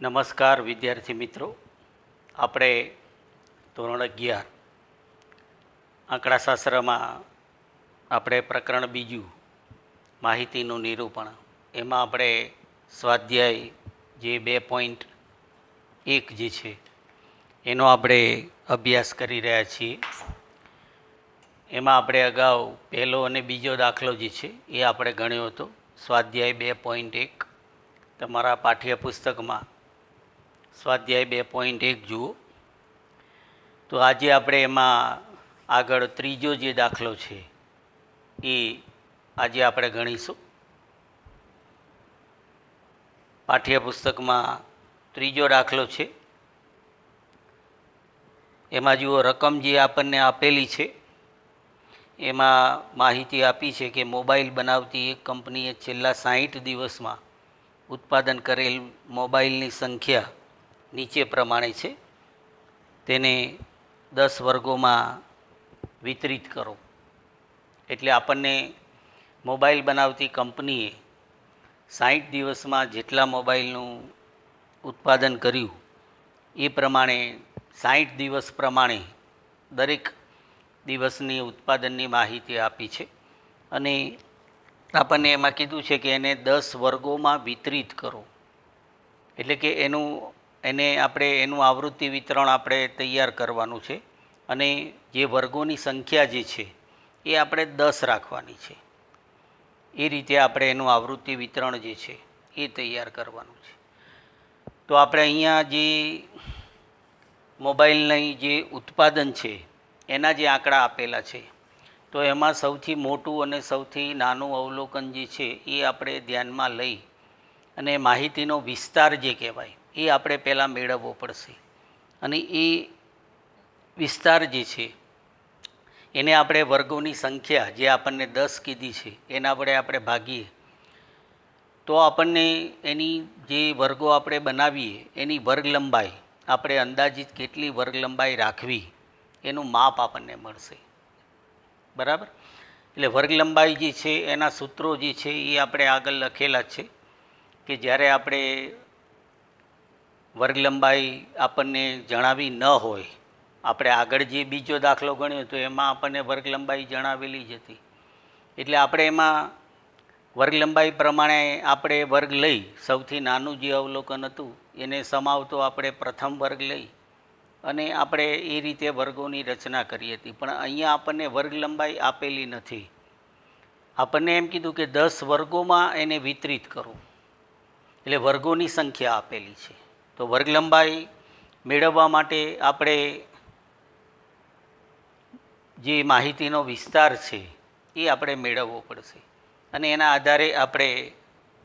નમસ્કાર વિદ્યાર્થી મિત્રો, આપણે ધોરણ 11 આંકડાશાસ્ત્રમાં આપણે પ્રકરણ બીજું માહિતીનું નિરૂપણ એમાં આપણે સ્વાધ્યાય જે 2.1 જે છે એનો આપણે અભ્યાસ કરી રહ્યા છીએ. એમાં આપણે અગાઉ પહેલો અને બીજો દાખલો જે છે એ આપણે ગણ્યો હતો. સ્વાધ્યાય 2.1 તમારા પાઠ્યપુસ્તકમાં સ્વાધ્યાય 2.1 જુઓ. તો આજે આપણે એમાં આગળ ત્રીજો જે દાખલો છે એ આજે આપણે ગણીશું. પાઠ્યપુસ્તકમાં ત્રીજો દાખલો છે. એમાં જુઓ, રકમ જે આપણને આપેલી છે એમાં માહિતી આપી છે કે મોબાઈલ બનાવતી એક કંપનીએ છેલ્લા 60 દિવસમાં ઉત્પાદન કરેલ મોબાઈલની સંખ્યા નીચે પ્રમાણે છે. તેને 10 વર્ગોમાં વિતરિત કરો. એટલે આપણને મોબાઈલ બનાવતી કંપનીએ 60 દિવસમાં જેટલા મોબાઈલનું ઉત્પાદન કર્યું એ પ્રમાણે 60 દિવસ પ્રમાણે દરેક દિવસની ઉત્પાદનની માહિતી આપી છે. અને આપણને એમાં કીધું છે કે એને 10 વર્ગોમાં વિતરિત કરો. એટલે કે એનું આવૃત્તિ વિતરણ આપણે તૈયાર કરવાનું છે. અને જે વર્ગોની સંખ્યા જે છે એ આપણે 10 રાખવાની છે. એ રીતે આપણે એનું આવૃત્તિ વિતરણ જે છે એ તૈયાર કરવાનું છે. તો આપણે અહીંયા જે મોબાઈલની જે ઉત્પાદન છે એના જે આંકડા આપેલા છે, તો એમાં સૌથી મોટું અને સૌથી નાનું અવલોકન જે છે એ આપણે ધ્યાનમાં લઈ અને માહિતીનો વિસ્તાર જે કહેવાય એ આપણે પહેલાં મેળવવો પડશે. અને એ વિસ્તાર જે છે એને આપણે વર્ગોની સંખ્યા જે આપણને 10 કીધી છે એના વડે આપણે ભાગીએ તો આપણને એની જે વર્ગો આપણે બનાવીએ એની વર્ગ લંબાઈ આપણે અંદાજિત કેટલી વર્ગ લંબાઈ રાખવી એનું માપ આપણને મળશે. બરાબર? એટલે વર્ગ લંબાઈ જે છે એના સૂત્રો જે છે એ આપણે આગળ લખેલા છે કે જ્યારે આપણે વર્ગ લંબાઈ આપણને જણાવી ન હોય, આપણે આગળ જે બીજો દાખલો ગણ્યો તો એમાં આપણને વર્ગ લંબાઈ જણાવેલી જ હતી. એટલે આપણે એમાં વર્ગ લંબાઈ પ્રમાણે આપણે વર્ગ લઈ, સૌથી નાનું જે અવલોકન હતું એને સમાવતો આપણે પ્રથમ વર્ગ લઈ અને આપણે એ રીતે વર્ગોની રચના કરી હતી. પણ અહીંયા આપણને વર્ગ લંબાઈ આપેલી નથી. આપણને એમ કીધું કે 10 વર્ગોમાં એને વિતરિત કરો. એટલે વર્ગોની સંખ્યા આપેલી છે. તો વર્ગ લંબાઈ મેળવવા માટે આપણે જે માહિતીનો વિસ્તાર છે એ આપણે મેળવવો પડશે. અને એના આધારે આપણે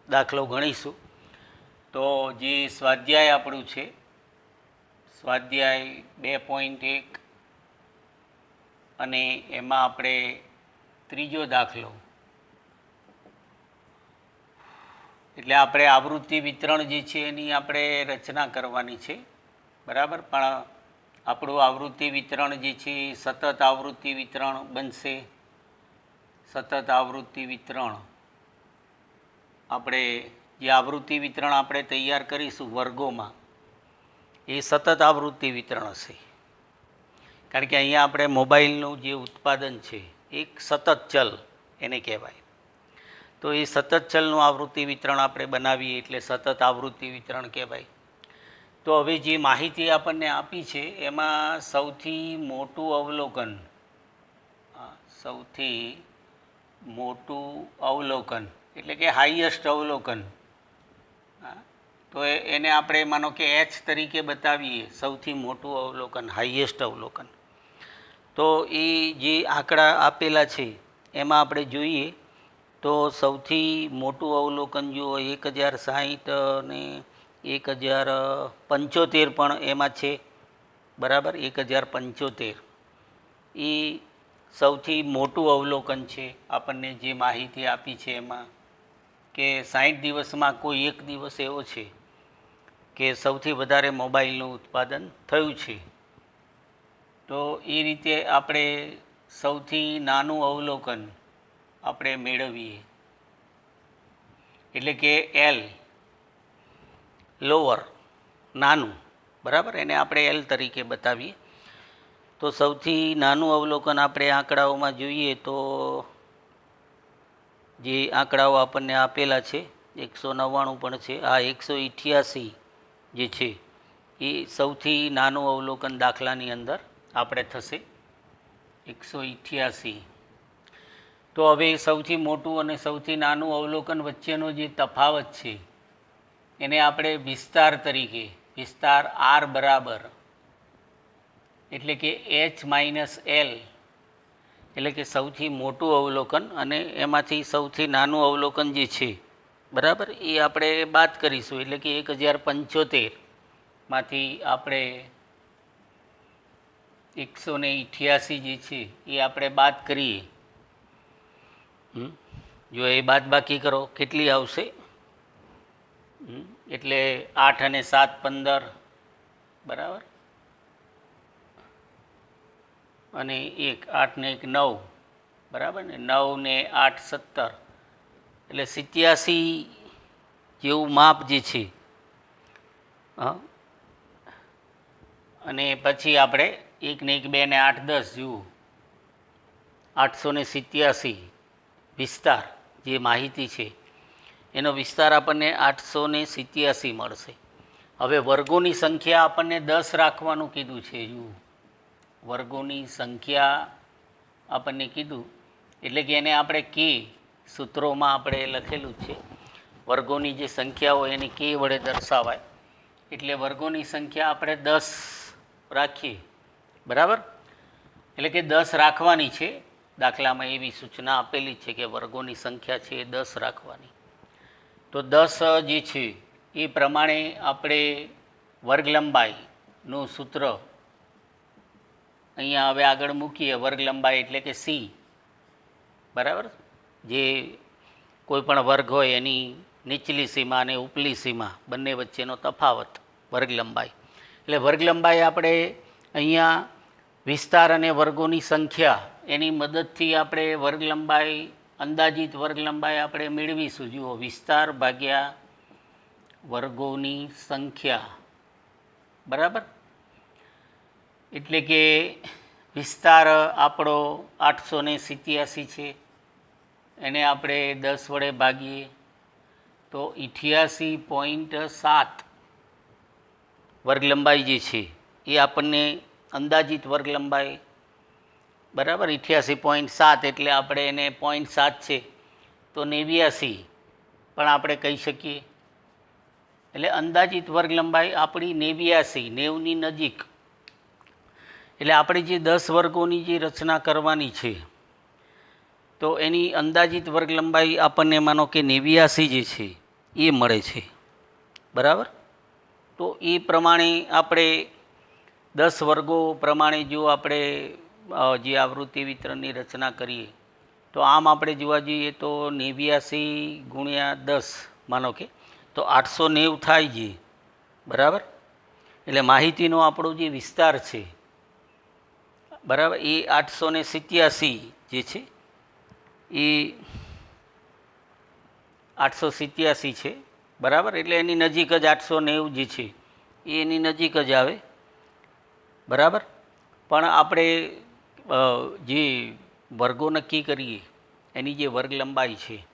દાખલો ગણીશું. તો જે સ્વાધ્યાય આપણું છે, સ્વાધ્યાય 2.1 અને એમાં આપણે ત્રીજો દાખલો, એટલે આપણે આવૃત્તિ વિતરણ જે છે એની આપણે રચના કરવાની છે. બરાબર? પણ આપણું આવૃત્તિ વિતરણ જે છે એ સતત આવૃત્તિ વિતરણ બનશે. સતત આવૃત્તિ વિતરણ આપણે જે આવૃત્તિ વિતરણ આપણે તૈયાર કરીશું વર્ગોમાં એ સતત આવૃત્તિ વિતરણ હશે. કારણ કે અહીંયા આપણે મોબાઈલનું જે ઉત્પાદન છે એક સતત ચલ એને કહેવાય. તો એ સતત ચલનું આવૃત્તિ વિતરણ આપણે બનાવીએ એટલે સતત આવૃત્તિ વિતરણ કહેવાય. તો હવે જે માહિતી આપણને આપી છે એમાં સૌથી મોટું અવલોકન એટલે કે હાઈએસ્ટ અવલોકન, તો એને આપણે માનો કે H તરીકે બતાવીએ, સૌથી મોટું અવલોકન, હાઈએસ્ટ અવલોકન. તો એ જે આંકડા આપેલા છે એમાં આપણે જોઈએ તો સૌથી મોટું અવલોકન જુઓ 1060 અને 1075 પણ એમાં છે. બરાબર? 1075 એ સૌથી મોટું અવલોકન છે. આપણને જે માહિતી આપી છે એમાં કે 60 દિવસમાં કોઈ એક દિવસ એવો છે કે સૌથી વધારે મોબાઈલનું ઉત્પાદન થયું છે. તો એ રીતે આપણે સૌથી નાનું અવલોકન આપણે મેળવીએ એટલે કે L લોઅર નાનું, બરાબર, એને આપણે એલ તરીકે બતાવીએ. તો સૌથી નાનું અવલોકન આપણે આંકડાઓમાં જોઈએ તો જે આંકડાઓ આપણને આપેલા છે 199 પણ છે, આ 188 જે છે એ સૌથી નાનું અવલોકન દાખલાની અંદર આપણે થશે 188. તો હવે સૌથી મોટું અને સૌથી નાનું અવલોકન વચ્ચેનો જે તફાવત છે એને આપણે વિસ્તાર તરીકે, વિસ્તાર આર બરાબર એટલે કે H-L એટલે કે સૌથી મોટું અવલોકન અને એમાંથી સૌથી નાનું અવલોકન જે છે, બરાબર, એ આપણે બાદ કરીશું. એટલે કે 1075માંથી આપણે 188 જે છે એ આપણે બાદ કરીએ. જો એ બાદ બાકી કરો કેટલી આવશે? એટલે 8 અને 7 15, બરાબર, અને 1 8 ને 1 9, બરાબર ને, 9 ને 8 17, એટલે 87 જેવું માપ જે છે. અને પછી આપણે 1 ને 1 2 ને 8 10 જુઓ 887 વિસ્તાર જે માહિતી છે એનો વિસ્તાર આપણને 887 મળશે. હવે વર્ગોની સંખ્યા આપણને 10 રાખવાનું કીધું છે. જુઓ, વર્ગોની સંખ્યા આપણને કીધું એટલે કે એને આપણે કે સૂત્રોમાં આપણે લખેલું છે, વર્ગોની જે સંખ્યા હોય એને કે વડે દર્શાવાય. એટલે વર્ગોની સંખ્યા આપણે 10 રાખીએ, બરાબર, એટલે કે 10 રાખવાની છે. દાખલામાં એવી સૂચના આપેલી છે કે વર્ગોની સંખ્યા છે એ 10 રાખવાની. તો 10 જે છે એ પ્રમાણે આપણે વર્ગ લંબાઈનું સૂત્ર અહીંયા હવે આગળ મૂકીએ. વર્ગ લંબાઈ એટલે કે સી, બરાબર, જે કોઈ પણ વર્ગ હોય એની નીચલી સીમા અને ઉપલી સીમા બંને વચ્ચેનો તફાવત વર્ગ લંબાઈ. એટલે વર્ગ લંબાઈ આપણે અહીંયા વિસ્તાર અને વર્ગોની સંખ્યા એની મદદથી આપણે વર્ગ લંબાઈ, અંદાજિત વર્ગ લંબાઈ આપણે મેળવીશું. જુઓ, વિસ્તાર ભાગ્યા વર્ગોની સંખ્યા, બરાબર, એટલે કે વિસ્તાર આપણો 887 છે, એને આપણે 10 વડે ભાગીએ તો 88.7 વર્ગ લંબાઈ જે છે એ આપણને અંદાજિત વર્ગ લંબાઈ, બરાબર, 88.7 એટલે આપણે એને 0.7 છે તો 89 પણ આપણે કહી શકીએ. એટલે અંદાજિત વર્ગ લંબાઈ આપણી 89, 90ની નજીક. એટલે આપણે જે 10 વર્ગોની જે રચના કરવાની છે તો એની અંદાજિત વર્ગ લંબાઈ આપણને માનો કે 89 જે છે એ મળે છે, બરાબર. તો એ પ્રમાણે આપણે 10 વર્ગો પ્રમાણે જો આપણે જે આવૃત્તિ વિતરણની રચના કરીએ તો આમ આપણે જોવા જઈએ તો 89 ગુણ્યા 10 માનો કે તો 890 થાય છે, બરાબર. એટલે માહિતીનો આપણો જે વિસ્તાર છે, બરાબર, એ 887 જે છે એ 887 છે, બરાબર. એટલે એની નજીક જ 890 જે છે એ એની નજીક જ આવે, બરાબર. પણ આપણે જે વર્ગો નક્કી કરીએ એની જે વર્ગ લંબાઈ છે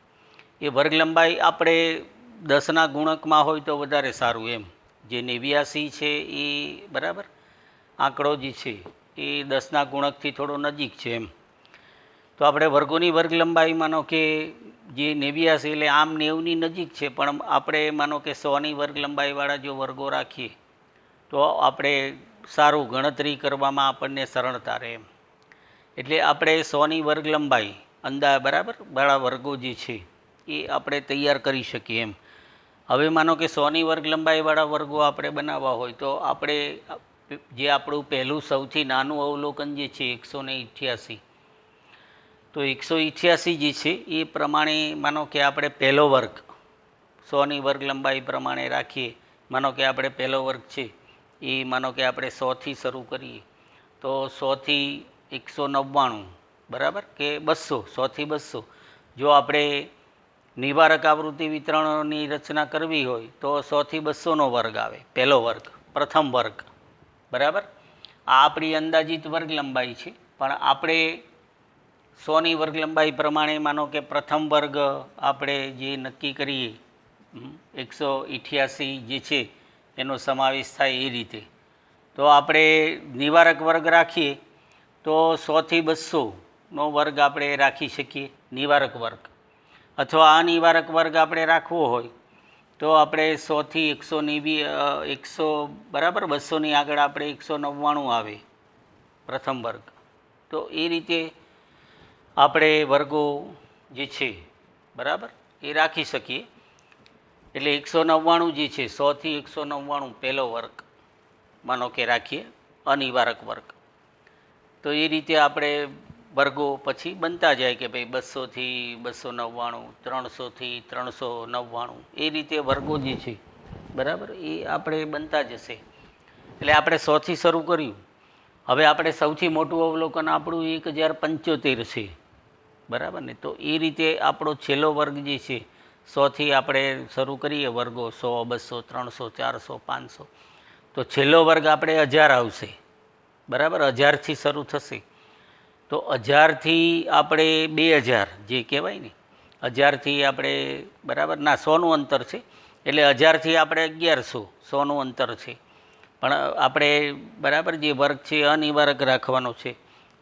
એ વર્ગ લંબાઈ આપણે 10ના ગુણકમાં હોય તો વધારે સારું. એમ જે 89 છે એ, બરાબર, આંકડો જે છે એ 10ના ગુણકથી થોડો નજીક છે. એમ તો આપણે વર્ગોની વર્ગ લંબાઈ માનો કે જે 89 એટલે આમ 90ની નજીક છે, પણ આપણે માનો કે 100ની વર્ગ લંબાઈવાળા જો વર્ગો રાખીએ તો આપણે સારું ગણતરી કરવામાં આપણને સરળતા રહે. એમ એટલે આપણે 100ની વર્ગ લંબાઈ બરાબર વાળા વર્ગો જે છે એ આપણે તૈયાર કરી શકીએ. એમ હવે માનો કે 100ની વર્ગ લંબાઈવાળા વર્ગો આપણે બનાવવા હોય તો આપણે જે આપણું પહેલું સૌથી નાનું અવલોકન જે છે 188, તો 188 જે છે એ પ્રમાણે માનો કે આપણે પહેલો વર્ગ 100ની વર્ગ લંબાઈ પ્રમાણે રાખીએ. માનો કે આપણે પહેલો વર્ગ છે એ માનો કે આપણે 100થી શરૂ કરીએ તો 100થી 199, બરાબર, કે 200, 100થી 200 જો આપણે નિવારક આવૃત્તિ વિતરણની રચના કરવી હોય તો 100 થી 200નો વર્ગ આવે, પહેલો વર્ગ, પ્રથમ વર્ગ, બરાબર. આ આપણી અંદાજિત વર્ગ લંબાઈ છે, પણ આપણે 100ની વર્ગ લંબાઈ પ્રમાણે માનો કે પ્રથમ વર્ગ આપણે જે નક્કી કરીએ 188 જે છે એનો સમાવેશ થાય એ રીતે, તો આપણે નિવારક વર્ગ રાખીએ તો 100 થી 200નો વર્ગ આપણે રાખી શકીએ નિવારક વર્ગ, અથવા અનિવારક વર્ગ આપણે રાખવો હોય તો આપણે 100 થી 100ની બી 100 બરાબર 200ની આગળ આપણે 199 આવે પ્રથમ વર્ગ, તો એ રીતે આપણે વર્ગો જે છે બરાબર એ રાખી શકીએ. એટલે 199 જે છે 100 થી 199 પહેલો વર્ગ માનો કે રાખીએ અનિવારક વર્ગ, તો એ રીતે આપણે વર્ગો પછી બનતા જાય કે ભાઈ 200 થી 299, 300 થી 399, એ રીતે વર્ગો જે છે બરાબર એ આપણે બનતા જશે. એટલે આપણે 100થી શરૂ કર્યું, હવે આપણે સૌથી મોટું અવલોકન આપણું 1075 છે, બરાબર ને. તો એ રીતે આપણો છેલ્લો વર્ગ જે છે 100થી આપણે શરૂ કરીએ વર્ગો 100, 200, 300, 400, 500, તો છેલ્લો વર્ગ આપણે 1000 આવશે, બરાબર. 1000થી શરૂ થશે, તો 1000થી આપણે 2000 જે કહેવાય ને, 1000થી આપણે બરાબર ના 100નું અંતર છે, એટલે 1000થી આપણે 1100, 100નું અંતર છે, પણ આપણે બરાબર જે વર્ગ છે અનિવારક રાખવાનો છે,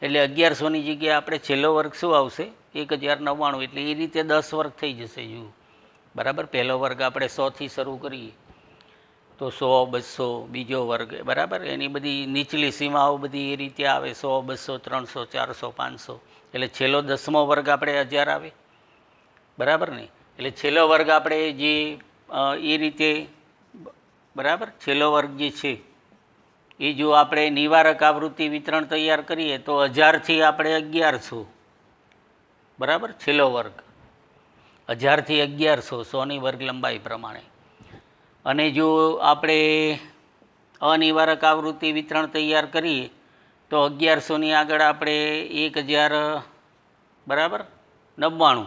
એટલે 1100ની જગ્યાએ આપણે છેલ્લો વર્ગ શું આવશે 1099, એટલે એ રીતે 10 વર્ગ થઈ જશે. જુઓ બરાબર, પહેલો વર્ગ આપણે 100થી શરૂ કરીએ તો 100, 200 બીજો વર્ગ બરાબર, એની બધી નીચલી સીમાઓ બધી એ રીતે આવે 100, 200, 300, 400, 500, એટલે છેલ્લો 10મો વર્ગ આપણે 1000 આવે, બરાબર ને. એટલે છેલ્લો વર્ગ આપણે જે એ રીતે બરાબર છેલ્લો વર્ગ જે છે એ જો આપણે નિવારક આવૃત્તિ વિતરણ તૈયાર કરીએ તો 1000થી આપણે 1100, બરાબર છેલ્લો વર્ગ 1000થી 1100 100ની વર્ગ લંબાઈ પ્રમાણે. અને જો આપણે અનિવારક આવૃત્તિ વિતરણ તૈયાર કરીએ તો 1100ની આગળ આપણે 1000 બરાબર 99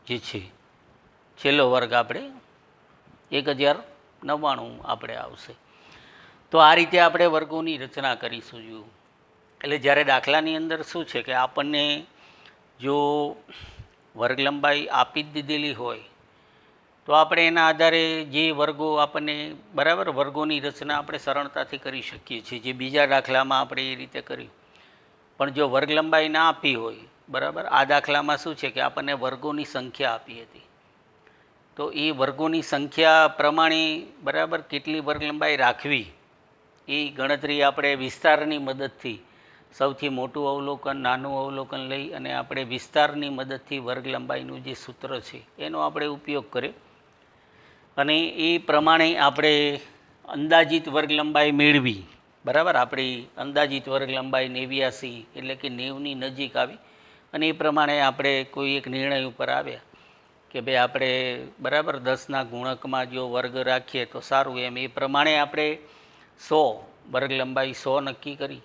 જે છે છેલ્લો વર્ગ આપણે 1099 આપણે આવશે. તો આ રીતે આપણે વર્ગોની રચના કરીશું. જો એટલે જ્યારે દાખલાની અંદર શું છે કે આપણને જો વર્ગ લંબાઈ આપી જ દીધેલી હોય તો આપણે એના આધારે જે વર્ગો આપણને બરાબર વર્ગોની રચના આપણે સરળતાથી કરી શકીએ છીએ, જે બીજા દાખલામાં આપણે એ રીતે કર્યું. પણ જો વર્ગ લંબાઈ ના આપી હોય બરાબર, આ દાખલામાં શું છે કે આપણને વર્ગોની સંખ્યા આપી હતી, તો એ વર્ગોની સંખ્યા પ્રમાણે બરાબર કેટલી વર્ગ લંબાઈ રાખવી એ ગણતરી આપણે વિસ્તારની મદદથી સૌથી મોટું અવલોકન નાનું અવલોકન લઈ અને આપણે વિસ્તારની મદદથી વર્ગ લંબાઈનું જે સૂત્ર છે એનો આપણે ઉપયોગ કર્યો, અને એ પ્રમાણે આપણે અંદાજિત વર્ગ લંબાઈ મેળવી, બરાબર. આપણી અંદાજિત વર્ગ લંબાઈ 89 એટલે કે 90ની નજીક આવી, અને એ પ્રમાણે આપણે કોઈ એક નિર્ણય ઉપર આવ્યા કે ભાઈ આપણે બરાબર 10ના ગુણકમાં જો વર્ગ રાખીએ તો સારું એમ. એ પ્રમાણે આપણે 100 વર્ગ લંબાઈ 100 નક્કી કરી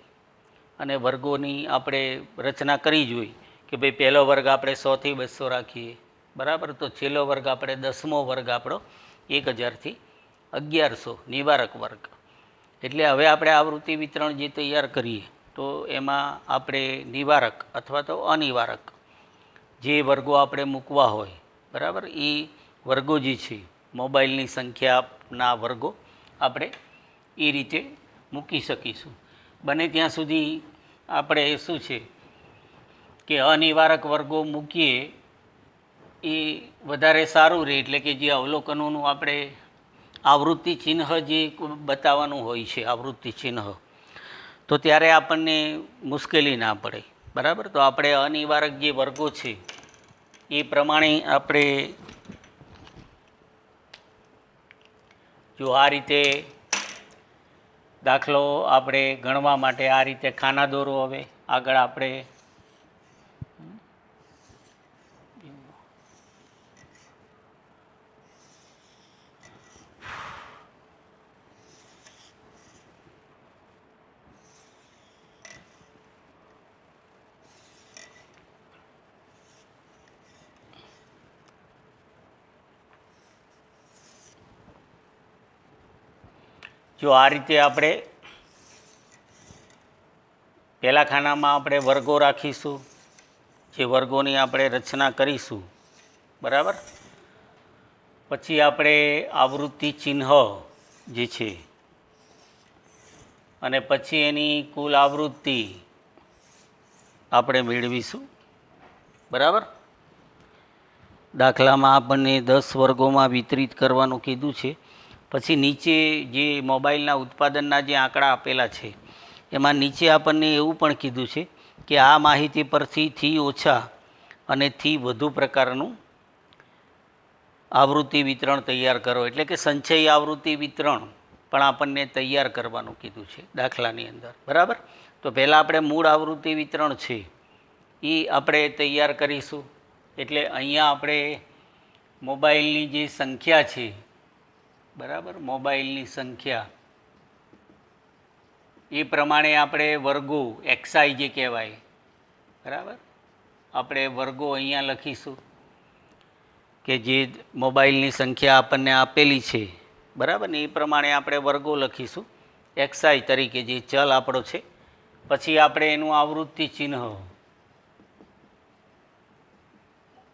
અને વર્ગોની આપણે રચના કરી જોઈ કે ભાઈ પહેલો વર્ગ આપણે 100થી 200 રાખીએ, બરાબર. તો છેલ્લો વર્ગ આપણે 10મો વર્ગ આપણો 1000થી 1100 નિવારક વર્ગ. એટલે હવે આપણે આવૃત્તિ વિતરણ જે તૈયાર કરીએ તો એમાં આપણે નિવારક અથવા તો અનિવારક જે વર્ગો આપણે મૂકવા હોય બરાબર, એ વર્ગો જે છે મોબાઈલની સંખ્યાના વર્ગો આપણે એ રીતે મૂકી શકીશું. બને ત્યાં સુધી આપણે શું છે કે અનિવારક વર્ગો મૂકીએ એ વધારે સારું રહે, એટલે કે જે અવલોકનોનું આપણે આવૃત્તિ ચિહ્ન જે બતાવવાનું હોય છે આવૃત્તિ ચિહ્ન, તો ત્યારે આપણને મુશ્કેલી ના પડે, બરાબર. તો આપણે અનિવારક જે વર્ગો છે એ પ્રમાણે આપણે જો આ રીતે દાખલો આપણે ગણવા માટે આ રીતે ખાના દોરો. હવે આગળ આપણે જો આ રીતે આપણે પહેલા ખાનામાં આપણે વર્ગો રાખીશું, જે વર્ગોની આપણે રચના કરીશું, બરાબર. પછી આપણે આવૃત્તિ ચિહ્ન જે છે અને પછી એની કુલ આવૃત્તિ આપણે મેળવીશું, બરાબર. દાખલામાં આપણને 10 વર્ગોમાં વિતરિત કરવાનું કીધું છે. પછી નીચે જે મોબાઈલના ઉત્પાદનના જે આંકડા આપેલા છે એમાં નીચે આપણને એવું પણ કીધું છે કે આ માહિતી પરથી થી ઓછા અને થી વધુ પ્રકારનું આવૃત્તિ વિતરણ તૈયાર કરો, એટલે કે સંચય આવૃત્તિ વિતરણ પણ આપણને તૈયાર કરવાનું કીધું છે દાખલાની અંદર, બરાબર. તો પહેલાં આપણે મૂળ આવૃત્તિ વિતરણ છે એ આપણે તૈયાર કરીશું. એટલે અહીંયા આપણે મોબાઈલની જે સંખ્યા છે, બરાબર, મોબાઈલની સંખ્યા એ પ્રમાણે આપણે વર્ગો એક્સઆઈ જે કહેવાય, બરાબર, આપણે વર્ગો અહીંયા લખીશું કે જે મોબાઈલની સંખ્યા આપણને આપેલી છે, બરાબર ને, એ પ્રમાણે આપણે વર્ગો લખીશું એક્સઆઈ તરીકે, જે ચલ આપણો છે. પછી આપણે એનું આવૃત્તિ ચિહ્ન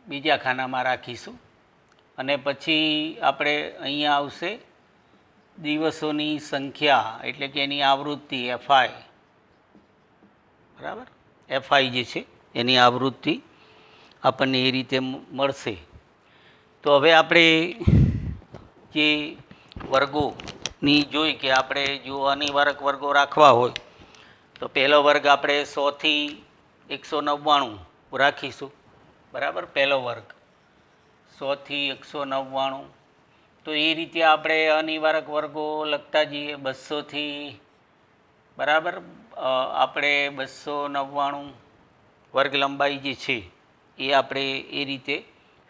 બીજા ખાનામાં રાખીશું અને પછી આપણે અહીંયા આવશે દિવસોની સંખ્યા, એટલે કે એની આવૃત્તિ એફઆઈ, બરાબર, એફઆઈ જે છે એની આવૃત્તિ આપણને એ રીતે મળશે. તો હવે આપણે જે વર્ગોની જોઈ કે આપણે જો અનિવારક વર્ગો રાખવા હોય તો પહેલો વર્ગ આપણે 100 થી 199 રાખીશું, બરાબર. પહેલો વર્ગ 100 થી 199. તો એ રીતે આપણે અનિવારક વર્ગો લખતા જઈએ 200 થી, બરાબર, આપણે 299 વર્ગ લંબાઈ જે છે એ આપણે એ રીતે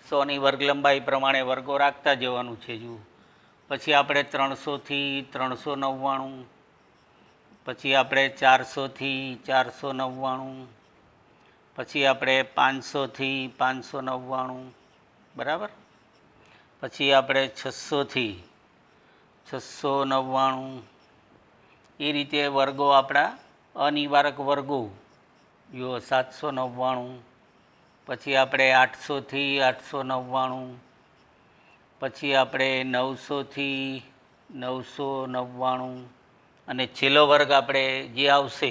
100ની વર્ગ લંબાઈ પ્રમાણે વર્ગો રાખતા જવાનું છે. જુઓ, પછી આપણે 300 થી 399, પછી આપણે 400 થી 499, પછી આપણે 500 થી 599, બરાબર. પછી આપણે 600 થી 699. એ રીતે વર્ગો આપણા અનિવારક વર્ગો જો 799. પછી આપણે 800 થી 899, પછી આપણે 900 થી 999 અને છેલ્લો વર્ગ આપણે જે આવશે,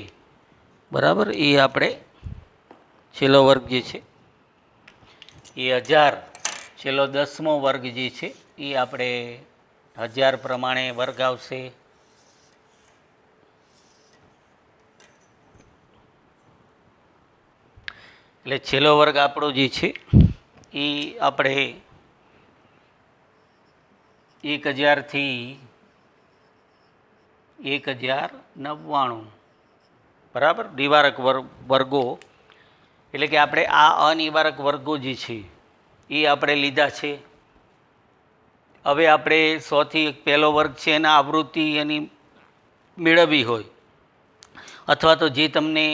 બરાબર, એ આપણે છેલ્લો વર્ગ જે છે એ 1000, છેલ્લો 10મો વર્ગ જે છે એ આપણે 1000 પ્રમાણે વર્ગ આવશે. એટલે છેલ્લો વર્ગ આપણો જે છે એ આપણે 1000 થી 1099, બરાબર, નિવારક વર્ગો, એટલે કે આપણે આ અનિવારક વર્ગો જે છે એ આપણે લીધા છે. હવે આપણે 100 થી પહેલો વર્ગ છે એના આવૃત્તિ એની મેળવવી હોય, અથવા તો જે તમને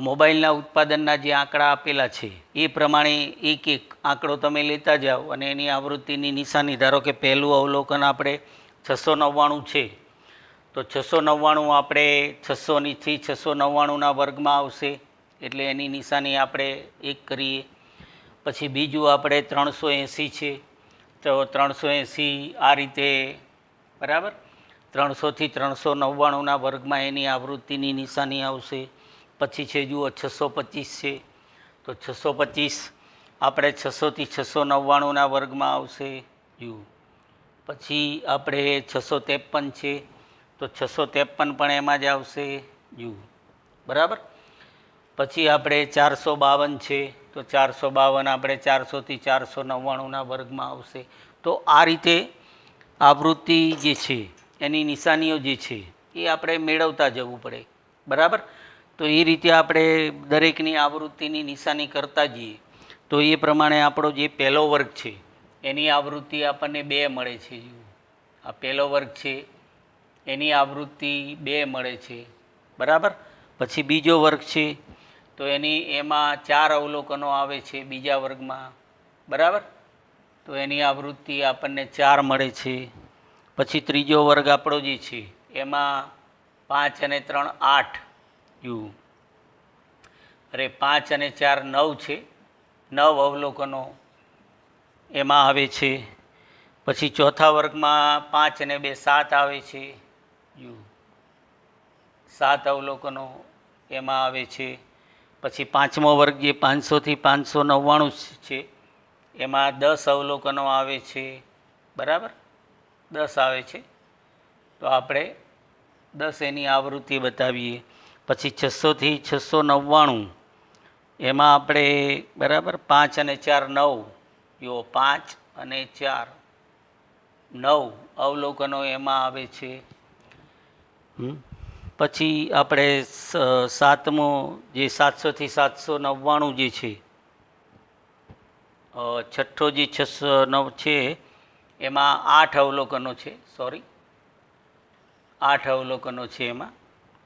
મોબાઈલના ઉત્પાદનના જે આંકડા આપેલા છે એ પ્રમાણે એક એક આંકડો તમે લેતા જાઓ અને એની આવૃત્તિની નિશાની, ધારો કે પહેલું અવલોકન આપણે 699 છે તો 699 આપણે 600 થી 699ના વર્ગમાં આવશે, એટલે એની નિશાની આપણે 1 કરીએ. પછી બીજું આપણે 380 છે તો 380 આ રીતે, બરાબર, 300 થી 399ના વર્ગમાં એની આવૃત્તિની નિશાની આવશે. પછી છે જુઓ 625 છે તો 625 આપણે 600 થી 699ના વર્ગમાં આવશે. જુઓ, પછી આપણે 653 છે તો 653 પણ એમાં જ આવશે. જુઓ, બરાબર. પછી આપણે 452 છે તો 452 આપણે 400 થી 499ના વર્ગમાં આવશે. તો આ રીતે આવૃત્તિ જે છે એની નિશાનીઓ જે છે એ આપણે મેળવતા જવું પડે, બરાબર. તો એ રીતે આપણે દરેકની આવૃત્તિની નિશાની કરતા જઈએ તો એ પ્રમાણે આપણો જે પહેલો વર્ગ છે એની આવૃત્તિ આપણને 2 મળે છે. આ પહેલો વર્ગ છે એની આવૃત્તિ 2 મળે છે, બરાબર. પછી બીજો વર્ગ છે તો એમાં 4 અવલોકનો આવે છે બીજા વર્ગમાં, બરાબર. તો એની આવૃત્તિ આપણને 4 મળે છે. પછી ત્રીજો વર્ગ આપણો જે છે એમાં 5 અને 3 8 યુ, અરે 5 અને 4 9 છે, 9 અવલોકનો એમાં આવે છે. પછી ચોથા વર્ગમાં 5 અને 2 7 આવે છે યુ, 7 અવલોકનો એમાં આવે છે. પછી પાંચમો વર્ગ જે 500 થી 599 છે એમાં 10 અવલોકનો આવે છે, બરાબર, 10 આવે છે. તો આપણે 10 એની આવૃત્તિ બતાવીએ. પછી 600 થી 699 એમાં આપણે બરાબર 5 અને 4 9 જો 5 અને 4 9 અવલોકનો એમાં આવે છે. પછી આપણે સાતમો જે 700 થી 799 જે છે, છઠ્ઠો જે 609 છે એમાં 8 અવલોકનો છે, 8 અવલોકનો છે એમાં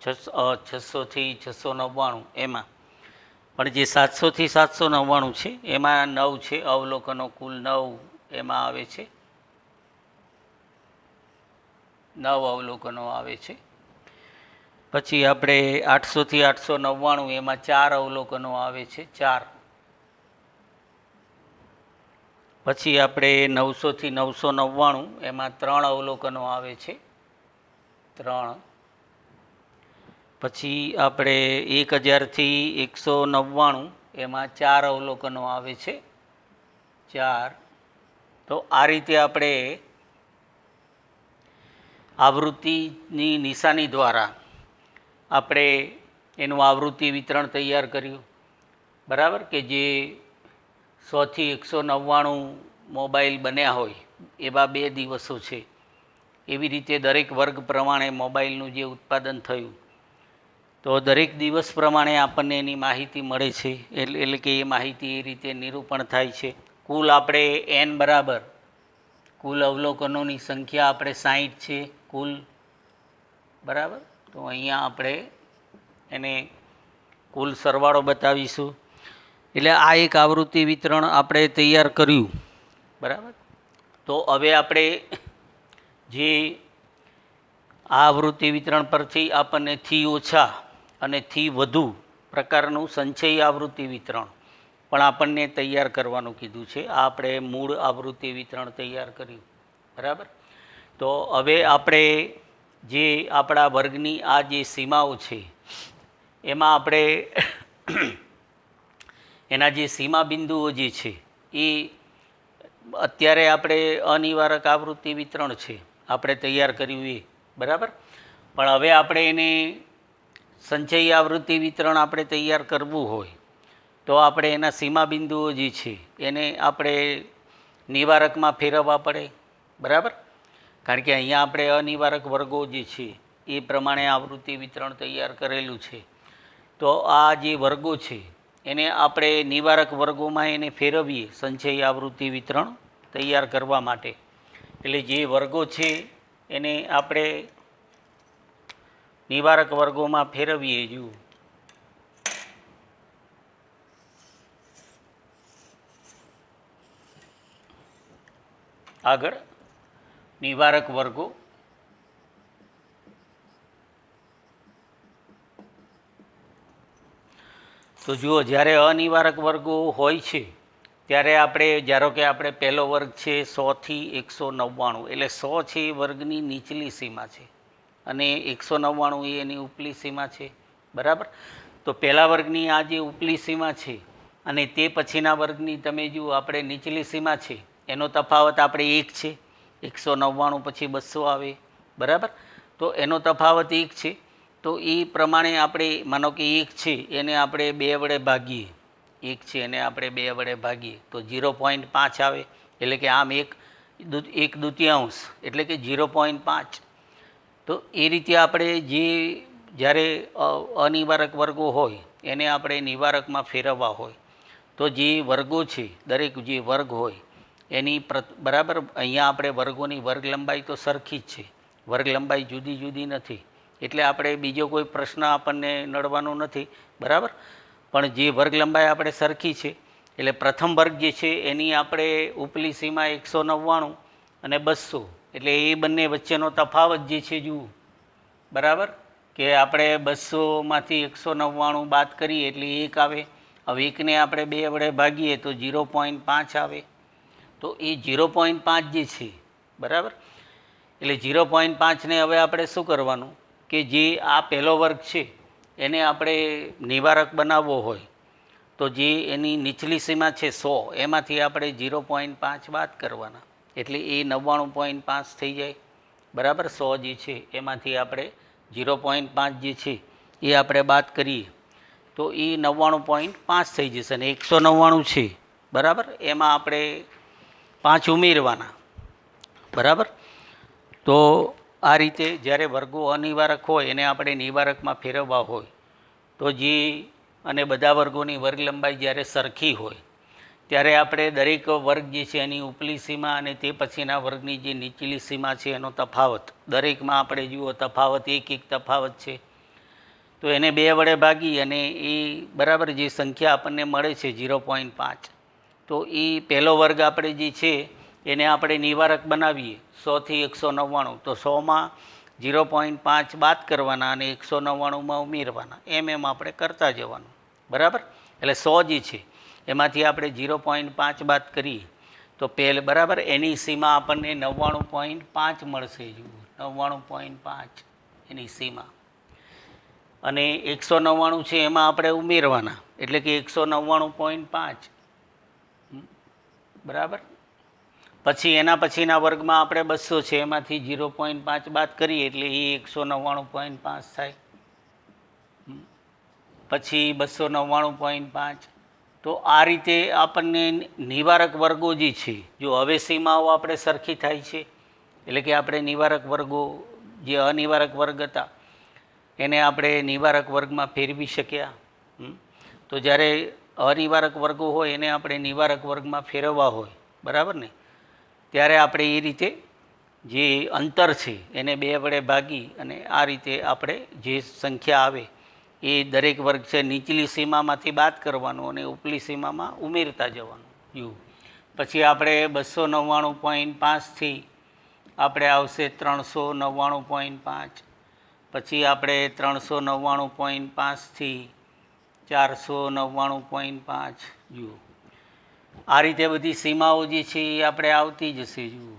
600 થી 699 એમાં. પણ જે 700 થી 799 છે એમાં 9 છે અવલોકનો, કુલ 9 એમાં આવે છે, 9 અવલોકનો આવે છે. પછી આપણે 800 થી 899 એમાં 4 અવલોકનો આવે છે, 4. પછી આપણે 900 થી 999 એમાં 3 અવલોકનો આવે છે, 3. પછી આપણે 1000 થી 199 એમાં 4 અવલોકનો આવે છે, 4. તો આ રીતે આપણે આવૃત્તિની નિશાની દ્વારા આપણે એનું આવૃત્તિ વિતરણ તૈયાર કર્યું, બરાબર, કે જે 100 થી 199 મોબાઈલ બન્યા હોય એવા 2 દિવસો છે. એવી રીતે દરેક વર્ગ પ્રમાણે મોબાઈલનું જે ઉત્પાદન થયું, તો દરેક દિવસ પ્રમાણે આપણને એની માહિતી મળે છે. એટલે કે એ માહિતી એ રીતે નિરૂપણ થાય છે. કુલ આપણે n બરાબર કુલ અવલોકનોની સંખ્યા આપણે 60 છે કુલ, બરાબર. તો અહીંયા આપણે એને કુલ સરવાળો બતાવીશું. એટલે આ એક આવૃત્તિ વિતરણ આપણે તૈયાર કર્યું, બરાબર. તો હવે આપણે જે આ આવૃત્તિ વિતરણ પરથી આપણને થી ઓછા અને થી વધુ પ્રકારનું સંચયી આવૃત્તિ વિતરણ પણ આપણને તૈયાર કરવાનું કીધું છે. આ આપણે મૂળ આવૃત્તિ વિતરણ તૈયાર કર્યું, બરાબર. તો હવે આપણે જે આપણા વર્ગની આ જે સીમાઓ છે એમાં આપણે એના જે સીમા બિંદુઓ જે છે એ અત્યારે આપણે અનિવારક આવૃત્તિ વિતરણ છે આપણે તૈયાર કર્યું એ, બરાબર. પણ હવે આપણે એને સંચયી આવૃત્તિ વિતરણ આપણે તૈયાર કરવું હોય તો આપણે એના સીમા બિંદુઓ જે છે એને આપણે નિવારકમાં ફેરવવા પડે, બરાબર. કારણ કે અહીંયા આપણે અનિવારક વર્ગો જે છે એ પ્રમાણે આવૃત્તિ વિતરણ તૈયાર કરેલું છે. તો આ જે વર્ગો છે એને આપણે નિવારક વર્ગોમાં એને ફેરવીએ સંચયી આવૃત્તિ વિતરણ તૈયાર કરવા માટે. એટલે જે વર્ગો છે એને આપણે નિવારક વર્ગોમાં ફેરવીએ. જુઓ, આગળ નિવારક વર્ગો. તો જુઓ, જ્યારે અનિવારક વર્ગો હોય છે ત્યારે આપણે ધારો કે આપણે પહેલો વર્ગ છે 100 થી 199, એટલે 100 છે એ વર્ગની નીચલી સીમા છે અને 199 એ એની ઉપલી સીમા છે, બરાબર. તો પહેલા વર્ગની આ જે ઉપલી સીમા છે અને તે પછીના વર્ગની તમે જુઓ આપણે નીચલી સીમા છે, એનો તફાવત આપણે 1 છે. 199 પછી 200 આવે, બરાબર. તો એનો તફાવત 1 છે. તો એ પ્રમાણે આપણે માનો કે 1 છે એને આપણે 2 વડે ભાગીએ, 1 છે એને આપણે 2 વડે ભાગીએ તો 0.5 આવે. એટલે કે આમ 1/2 એટલે કે 0.5. તો એ રીતે આપણે જે જ્યારે અનિવારક વર્ગો હોય એને આપણે નિવારકમાં ફેરવવા હોય તો જે વર્ગો છે દરેક જે વર્ગ હોય એની બરાબર અહીંયા આપણે વર્ગોની વર્ગ લંબાઈ તો સરખી જ છે, વર્ગ લંબાઈ જુદી જુદી નથી. એટલે આપણે બીજો કોઈ પ્રશ્ન આપણને નડવાનો નથી, બરાબર. પણ જે વર્ગ લંબાઈ આપણે સરખી છે એટલે પ્રથમ વર્ગ જે છે એની આપણે ઉપલી સીમા 199 અને 200 એટલે એ બંને વચ્ચેનો તફાવત જે છે જુઓ, બરાબર, કે આપણે 200માંથી 199 બાદ કરીએ એટલે 1 આવે. હવે 1ને આપણે 2 વડે ભાગીએ તો 0.5 આવે. તો એ 0.5 જે છે, બરાબર, એટલે 0.5ને હવે આપણે શું કરવાનું કે જે આ પહેલો વર્ગ છે એને આપણે નિવારક બનાવવો હોય તો જે એની નીચલી સીમા છે 100, એમાંથી આપણે 0.5 બાદ કરવાના, એટલે એ 99.5 થઈ જાય. બરાબર, 100 જે છે એમાંથી આપણે 0.5 જે છે એ આપણે બાદ કરીએ તો એ 99.5 થઈ જશે. અને 199 છે, બરાબર, એમાં આપણે 5 ઉમેરવાના. બરાબર, તો આ રીતે જ્યારે વર્ગો અનિવારક હોય એને આપણે નિવારકમાં ફેરવવા હોય તો જે અને બધા વર્ગોની વર્ગ લંબાઈ જ્યારે સરખી હોય ત્યારે આપણે દરેક વર્ગ જે છે એની ઉપલી સીમા અને તે પછીના વર્ગની જે નીચલી સીમા છે એનો તફાવત, દરેકમાં આપણે જુઓ તફાવત એક તફાવત છે, તો એને 2 વડે ભાગી અને એ બરાબર જે સંખ્યા આપણને મળે છે 0.5, તો એ પહેલો વર્ગ આપણે જે છે એને આપણે નિવારક બનાવીએ 100થી 199, તો 100માં 0.5 બાદ કરવાના અને 199માં ઉમેરવાના, એમ આપણે કરતા જવાનું. બરાબર, એટલે 100 જે છે એમાંથી આપણે 0.5 બાદ કરીએ તો બરાબર એની સીમા આપણને 99.5 મળશે. જુઓ, 99.5 એની સીમા, અને 199 છે એમાં આપણે ઉમેરવાના, એટલે કે 199.5. બરાબર, પછી એના પછીના વર્ગમાં આપણે 200 છે એમાંથી 0.5 બાદ કરીએ એટલે એ 199.5 થાય. પછી 299.5. તો આ રીતે આપણને નિવારક વર્ગો જે છે, જો હવે સીમાઓ આપણે સરખી થાય છે, એટલે કે આપણે નિવારક વર્ગો જે અનિવારક વર્ગ હતા એને આપણે નિવારક વર્ગમાં ફેરવી શક્યા. તો જ્યારે અનિવારક વર્ગો હોય એને આપણે નિવારક વર્ગમાં ફેરવવા હોય, બરાબર ને, ત્યારે આપણે એ રીતે જે અંતર છે એને 2 વડે ભાગી અને આ રીતે આપણે જે સંખ્યા આવે એ દરેક વર્ગ છે નીચલી સીમામાંથી બાદ કરવાનું અને ઉપલી સીમામાં ઉમેરતા જવાનું. જુઓ, પછી આપણે 299.5થી આપણે આવશે 399.5, પછી આપણે 399.5થી 499.5. જુઓ, આ રીતે બધી સીમાઓ જે છે એ આપણે આવતી જશે. જુઓ,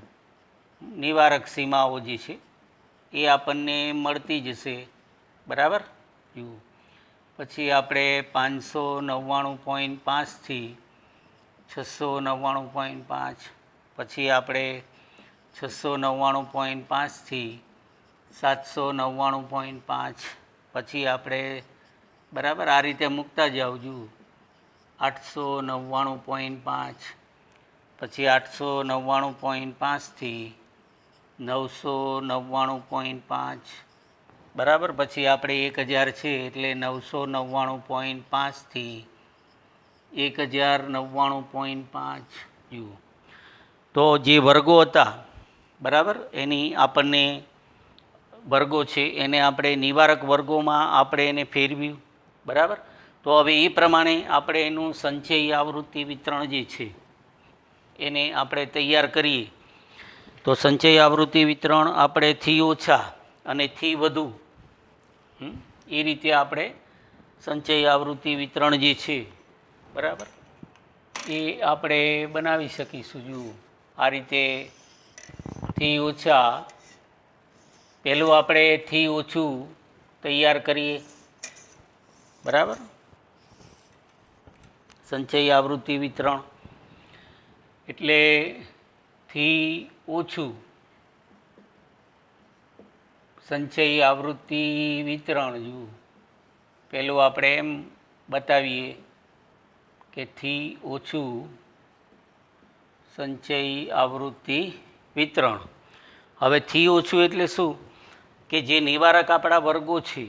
નિવારક સીમાઓ જે છે એ આપણને મળતી જશે. બરાબર, જુઓ, પછી આપણે 599.5થી 699.5, પછી આપણે 699.5થી 799.5, પછી આપણે બરાબર આ રીતે મૂકતા જાઓ. જુઓ, 899.5, પછી 899.5થી 999.5, બરાબર, પછી આપણે 1000 છે એટલે 999.5થી 1099.5. જુઓ, તો જે વર્ગો હતા, બરાબર, એની આપણને વર્ગો છે એને આપણે નિવારક વર્ગોમાં આપણે એને ફેરવ્યું. બરાબર, તો હવે એ પ્રમાણે આપણે એનું સંચયી આવૃત્તિ વિતરણ જે છે એને આપણે તૈયાર કરીએ તો સંચય આવૃત્તિ વિતરણ આપણે થી ઓછા અને થી વધુ એ રીતે આપણે સંચય આવૃત્તિ વિતરણ જે છે, બરાબર, એ આપણે બનાવી શકીશું. જુઓ, આ રીતે થી ઓછા, પહેલું આપણે થી ઓછું તૈયાર કરીએ. બરાબર, સંચય આવૃત્તિ વિતરણ એટલે થી ઓછું સંચય આવૃત્તિ વિતરણ. જુઓ, પહેલું આપણે એમ બતાવીએ કે થી ઓછું સંચય આવૃત્તિ વિતરણ. હવે થી ઓછું એટલે શું કે જે નિવારક આપણા વર્ગો છે,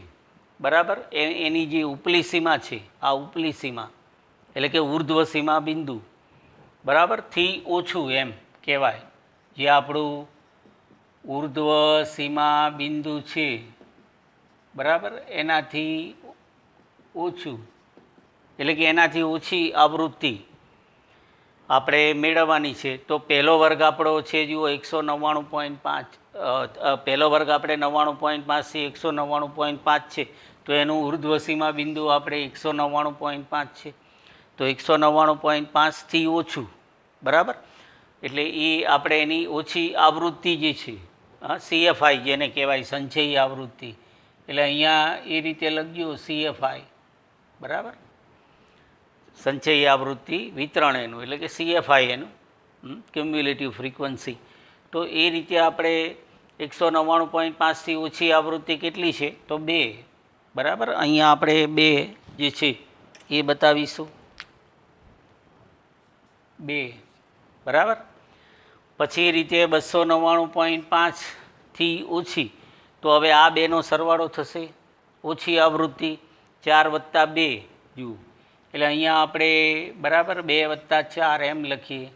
બરાબર, એની જે ઉપલી સીમા છે, આ ઉપલી સીમા એટલે કે ઉર્ધ્વ સીમા બિંદુ, બરાબર, થી ઓછું એમ કહેવાય. જે આપણું ઉર્ધ્વ સીમા બિંદુ છે, બરાબર, એનાથી ઓછું એટલે કે એનાથી ઓછી આવૃત્તિ આપણે મેળવવાની છે. તો પહેલો વર્ગ આપણો છે જુઓ 199.5, પહેલો વર્ગ આપણે 99.5થી 199.5 છે. તો એનું ઉર્ધ્વસીમા બિંદુ આપણે 199.5 છે. તો 199.5થી ઓછું, બરાબર. એટલે એ આપણે એની ઓછી આવૃત્તિ જે છે, CFI જેને કહેવાય સંચયી આવૃત્તિ, એટલે અહીંયા એ રીતે લખજો CFI, બરાબર. સંચયી આવૃત્તિ વિતરણ એનું એટલે કે CFI એનું ક્યુમ્યુલેટિવ ફ્રીક્વન્સી. તો એ રીતે આપણે 199.5થી ઓછી આવૃત્તિ કેટલી છે? તો 2, બરાબર. અહીંયા આપણે 2 જે છે એ બતાવીશું, 2, બરાબર. પછી એ રીતે 299.5થી ઓછી, તો હવે આ બેનો સરવાળો થશે, ઓછી આવૃત્તિ 4 + 2 જુઓ, એટલે અહીંયા આપણે બરાબર 2 + 4 એમ લખીએ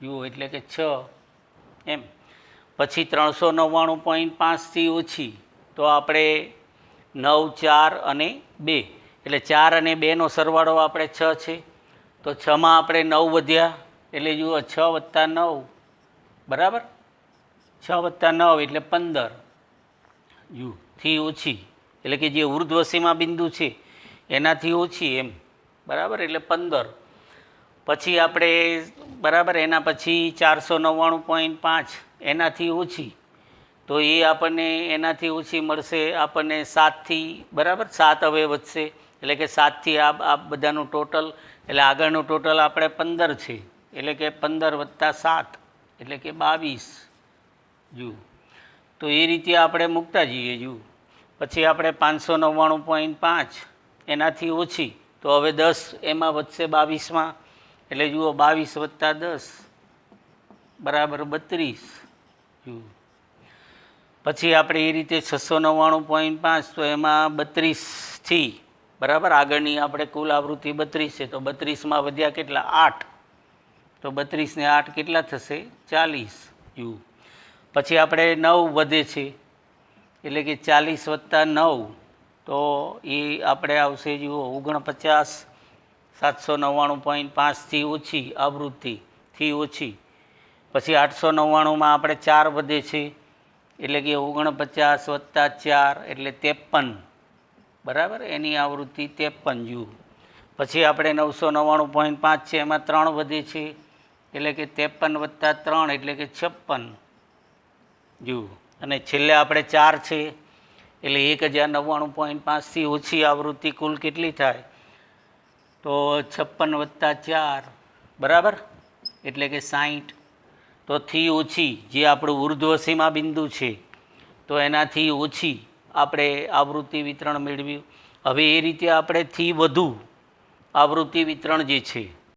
જુઓ, એટલે કે 6 એમ. પછી 399.5થી ઓછી, તો આપણે 9, 4 અને 2, એટલે 4 અને 2નો સરવાળો આપણે 6 છે. તો 6માં આપણે 9 વધ્યા, એટલે જુઓ 6 + 9, બરાબર. 6 + 9 એટલે 15 જુઓ, થી ઓછી, એટલે કે જે ઉર્ધ્વસીમા બિંદુ છે એનાથી ઓછી એમ, બરાબર. એટલે 15. પછી આપણે બરાબર એના પછી 499.5 એનાથી ઓછી, તો એ આપણને એનાથી ઓછી મળશે આપણને 7થી, બરાબર. 7 હવે વધશે, એટલે કે 7થી આ બધાનું ટોટલ, એટલે આગળનું ટોટલ આપણે 15 છે, એટલે કે 15 + 7 એટલે કે 22 જુઓ. તો એ રીતે આપણે મૂકતા જઈએ જુઓ. પછી આપણે 599.5 એનાથી ઓછી, તો હવે 10 એમાં વધશે 22માં, એટલે જુઓ 22 + 10 બરાબર 32 જુઓ. પછી આપણે એ રીતે 699.5, તો એમાં 32થી, બરાબર, આગળની આપણે કુલ આવૃત્તિ 32 છે, તો 32માં વધ્યા કેટલા? 8, તો 32 ને 8 કેટલા થશે? 40 જુઓ. પછી આપણે 9 વધે છે, એટલે કે 40 + 9, તો એ આપણે આવશે જુઓ 49, 799.5થી ઓછી આવૃત્તિથી ઓછી. પછી 899માં આપણે 4 વધે છે, એટલે કે 49 + 4 એટલે 53, બરાબર. એની આવૃત્તિ 53 જુઓ. પછી આપણે 999.5 છે, એમાં 3 વધે છે, એટલે કે 53 + 3 એટલે કે 56 જુઓ. અને છેલ્લે આપણે 4 છે, એટલે 1099.5થી ઓછી આવૃત્તિ કુલ કેટલી થાય? તો 56 + 4 બરાબર, એટલે કે 60. તો થી ઓછી જે આપણું ઉર્ધ્વસીમા બિંદુ છે, તો એનાથી ઓછી આપણે આવૃત્તિ વિતરણ મેળવ્યું. હવે એ રીતે આપણે થી વધુ આવૃત્તિ વિતરણ જે છે